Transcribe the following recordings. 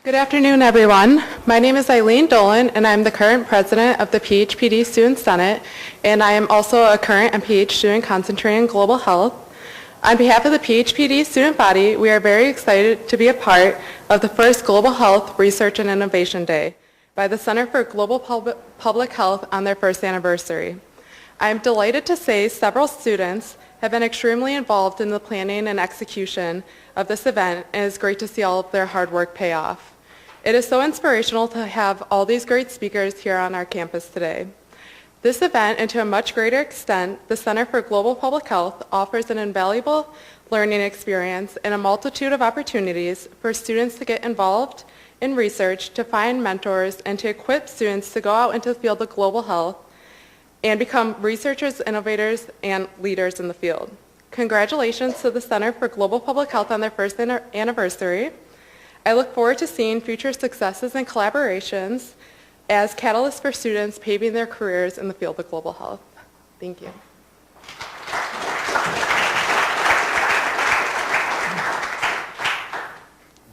Good afternoon, everyone. My name is Eileen Dolan, and I'm the current president of the PHPD Student Senate, and I am also a current and PhD student concentrating in global health. On behalf of the PHPD student body, we are very excited to be a part of the first Global Health Research and Innovation Day by the Center for Global Public Health on their first anniversary. I am delighted to say several students have been extremely involved in the planning and execution of this event, and it's great to see all of their hard work pay off. It is so inspirational to have all these great speakers here on our campus today. This event, and to a much greater extent, the Center for Global Public Health offers an invaluable learning experience and a multitude of opportunities for students to get involved in research, to find mentors, and to equip students to go out into the field of global health and become researchers, innovators, and leaders in the field. Congratulations to the Center for Global Public Health on their first anniversary. I look forward to seeing future successes and collaborations as catalysts for students paving their careers in the field of global health. Thank you.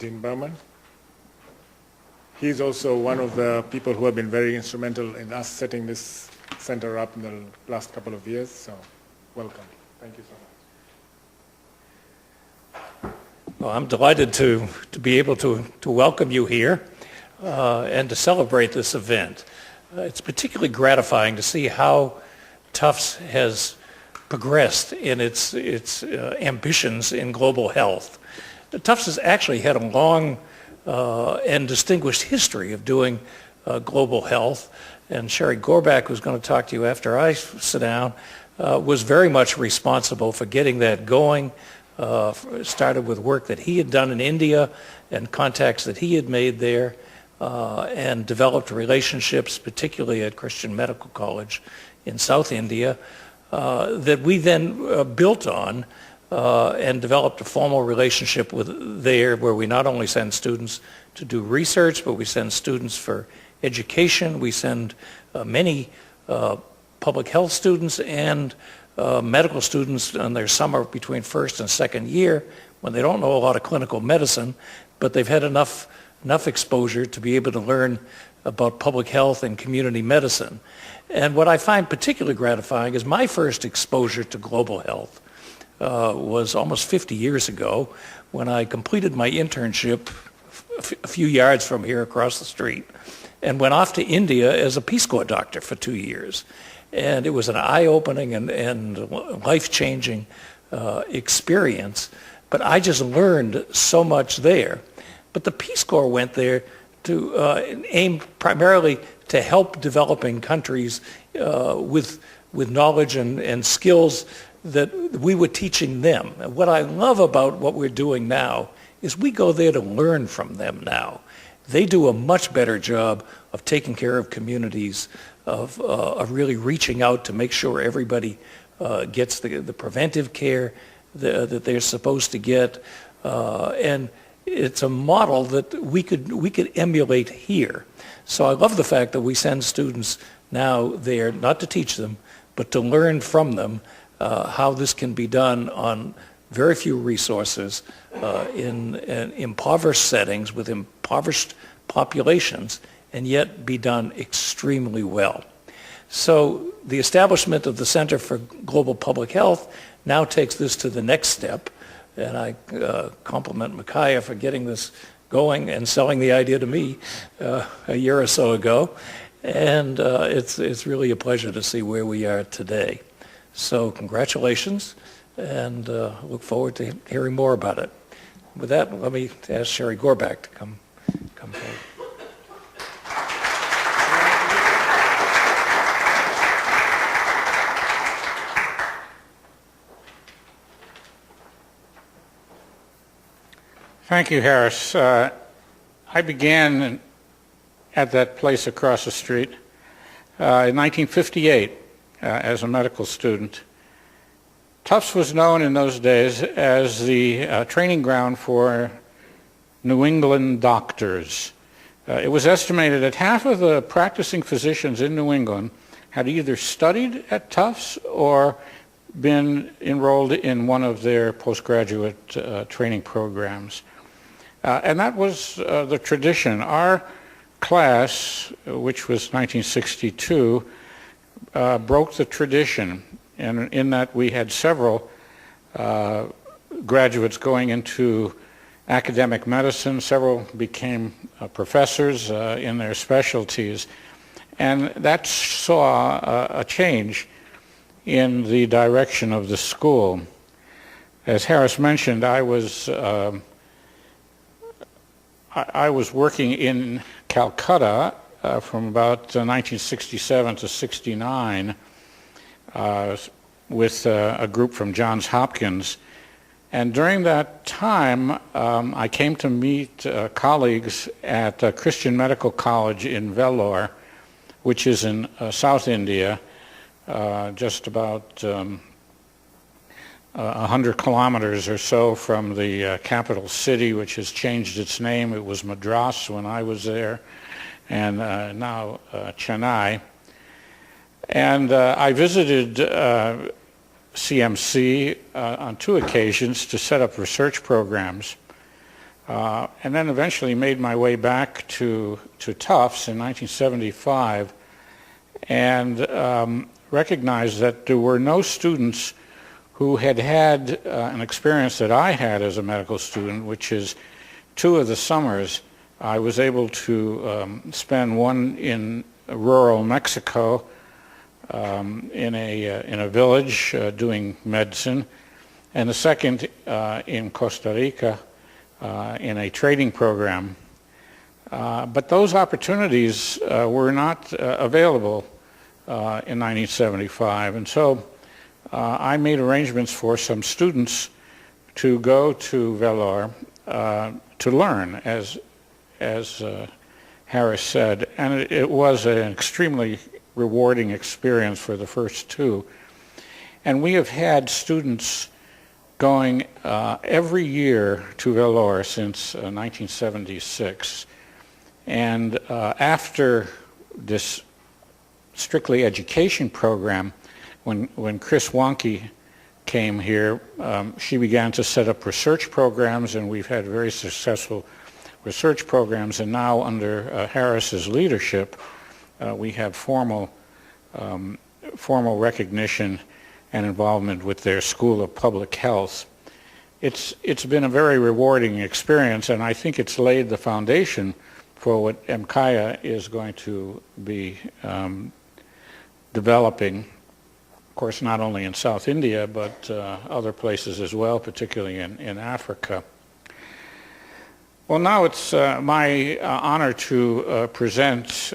Dean Berman. He's also one of the people who have been very instrumental in us setting this center up in the last couple of years, so welcome. Thank you so much. Well, I'm delighted to be able to welcome you here and to celebrate this event. It's particularly gratifying to see how Tufts has progressed in its ambitions in global health. Tufts has actually had a long and distinguished history of doing global health, and Sherry Gorbach, who's going to talk to you after I sit down, was very much responsible for getting that going. Started with work that he had done in India and contacts that he had made there, and developed relationships, particularly at Christian Medical College in South India, that we then built on and developed a formal relationship with there, where we not only send students to do research, but we send students for education. We send many public health students and medical students on their summer between first and second year, when they don't know a lot of clinical medicine, but they've had enough exposure to be able to learn about public health and community medicine. And what I find particularly gratifying is my first exposure to global health was almost 50 years ago, when I completed my internship a few yards from here across the street and went off to India as a Peace Corps doctor for 2 years. And it was an eye-opening and life-changing experience. But I just learned so much there. But the Peace Corps went there to aim primarily to help developing countries with knowledge and skills that we were teaching them. And what I love about what we're doing now is we go there to learn from them now. They do a much better job of taking care of communities, of really reaching out to make sure everybody gets the preventive care that they're supposed to get, and it's a model that we could emulate here. So I love the fact that we send students now there not to teach them, but to learn from them how this can be done on very few resources in impoverished settings with impoverished populations, and yet be done extremely well. So the establishment of the Center for Global Public Health now takes this to the next step, and I compliment Micaiah for getting this going and selling the idea to me a year or so ago, and it's really a pleasure to see where we are today. So congratulations, and look forward to hearing more about it. With that, let me ask Sherry Gorbach to come forward. Thank you, Harris. I began at that place across the street in 1958 as a medical student. Tufts was known in those days as the training ground for New England doctors. It was estimated that half of the practicing physicians in New England had either studied at Tufts or been enrolled in one of their postgraduate training programs. And that was the tradition. Our class, which was 1962, broke the tradition, and in that we had several graduates going into academic medicine. Several became professors in their specialties, and that saw a change in the direction of the school. As Harris mentioned, I was working in Calcutta from about 1967 to 69 with a group from Johns Hopkins. And during that time, I came to meet colleagues at Christian Medical College in Vellore, which is in South India, just about 100 kilometers or so from the capital city, which has changed its name. It was Madras when I was there, and now Chennai. And I visited CMC on 2 occasions to set up research programs, and then eventually made my way back to Tufts in 1975, and recognized that there were no students who had had an experience that I had as a medical student, which is 2 of the summers I was able to spend, one in rural Mexico, in a village doing medicine, and the second in Costa Rica in a training program. But those opportunities were not available in 1975, and so I made arrangements for some students to go to Vellore to learn, as Harris said, and it was an extremely rewarding experience for the first 2. And we have had students going every year to Vellore since 1976. And after this strictly education program, when Chris Wonke came here, she began to set up research programs, and we've had very successful research programs. And now under Harris's leadership, we have formal recognition and involvement with their School of Public Health. It's been a very rewarding experience, and I think it's laid the foundation for what MCAIA is going to be developing, of course, not only in South India, but other places as well, particularly in Africa. Well, now it's my honor to present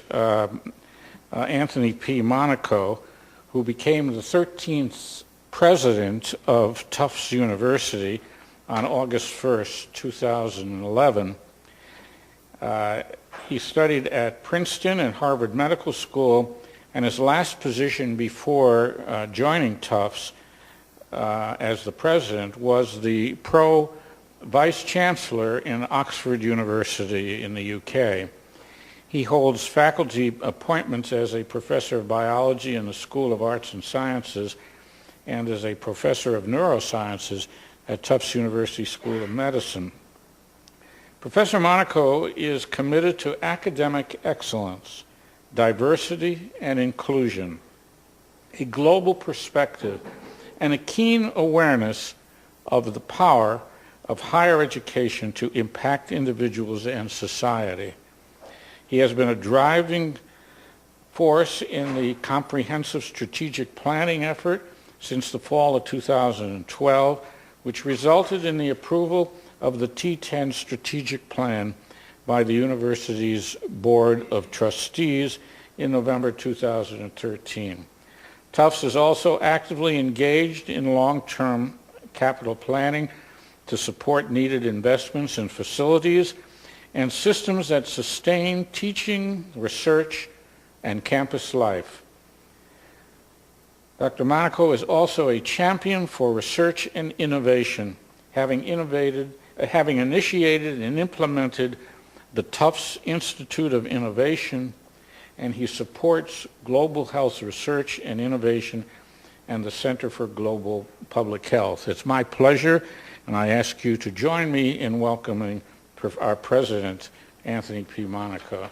Anthony P. Monaco, who became the 13th president of Tufts University on August 1st, 2011. He studied at Princeton and Harvard Medical School, and his last position before joining Tufts as the president was the Vice Chancellor in Oxford University in the UK. He holds faculty appointments as a professor of biology in the School of Arts and Sciences and as a professor of neurosciences at Tufts University School of Medicine. Professor Monaco is committed to academic excellence, diversity and inclusion, a global perspective, and a keen awareness of the power of higher education to impact individuals and society. He has been a driving force in the comprehensive strategic planning effort since the fall of 2012, which resulted in the approval of the T10 strategic plan by the university's Board of Trustees in November 2013. Tufts is also actively engaged in long-term capital planning to support needed investments in facilities and systems that sustain teaching, research, and campus life. Dr. Monaco is also a champion for research and innovation, having initiated and implemented the Tufts Institute of Innovation, and he supports global health research and innovation and the Center for Global Public Health. It's my pleasure, and I ask you to join me in welcoming our president, Anthony P. Monaco.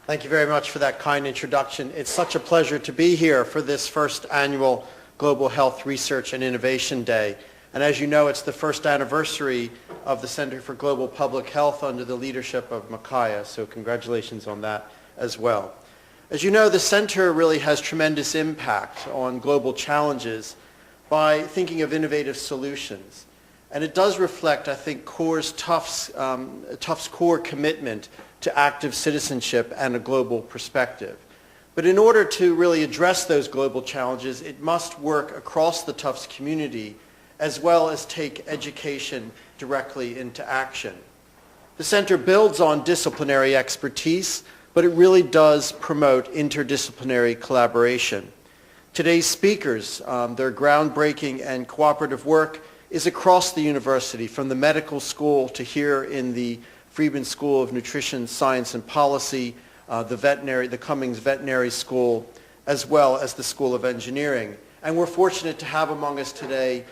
Thank you very much for that kind introduction. It's such a pleasure to be here for this first annual Global Health Research and Innovation Day. And as you know, it's the first anniversary of the Center for Global Public Health under the leadership of Micaiah, so congratulations on that as well. As you know, the center really has tremendous impact on global challenges by thinking of innovative solutions. And it does reflect, I think, Tufts' core commitment to active citizenship and a global perspective. But in order to really address those global challenges, it must work across the Tufts community as well as take education directly into action. The center builds on disciplinary expertise, but it really does promote interdisciplinary collaboration. Today's speakers, their groundbreaking and cooperative work is across the university, from the medical school to here in the Friedman School of Nutrition, Science and Policy, the Cummings Veterinary School, as well as the School of Engineering. And we're fortunate to have among us today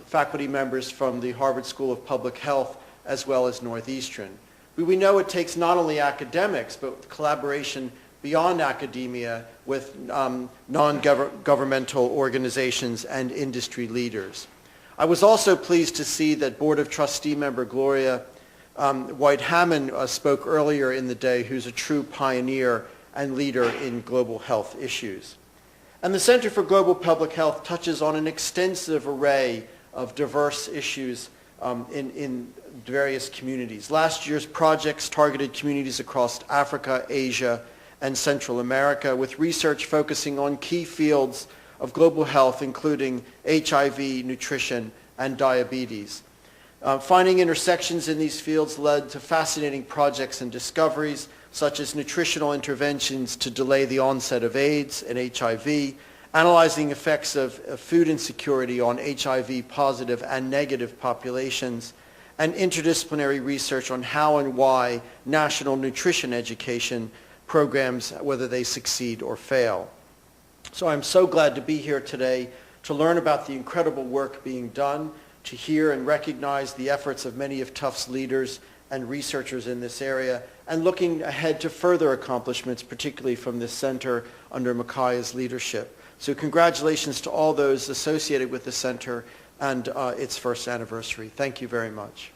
faculty members from the Harvard School of Public Health as well as Northeastern. We know it takes not only academics, but collaboration beyond academia with non-governmental organizations and industry leaders. I was also pleased to see that Board of Trustee member Gloria White-Hammond spoke earlier in the day, who's a true pioneer and leader in global health issues. And the Center for Global Public Health touches on an extensive array of diverse issues in various communities. Last year's projects targeted communities across Africa, Asia, and Central America, with research focusing on key fields of global health, including HIV, nutrition, and diabetes. Finding intersections in these fields led to fascinating projects and discoveries, such as nutritional interventions to delay the onset of AIDS and HIV, analyzing effects of food insecurity on HIV positive and negative populations, and interdisciplinary research on how and why national nutrition education programs, whether they succeed or fail. So I'm so glad to be here today to learn about the incredible work being done, to hear and recognize the efforts of many of Tufts' leaders and researchers in this area, and looking ahead to further accomplishments, particularly from this center under Micaiah's leadership. So congratulations to all those associated with the center and its first anniversary. Thank you very much.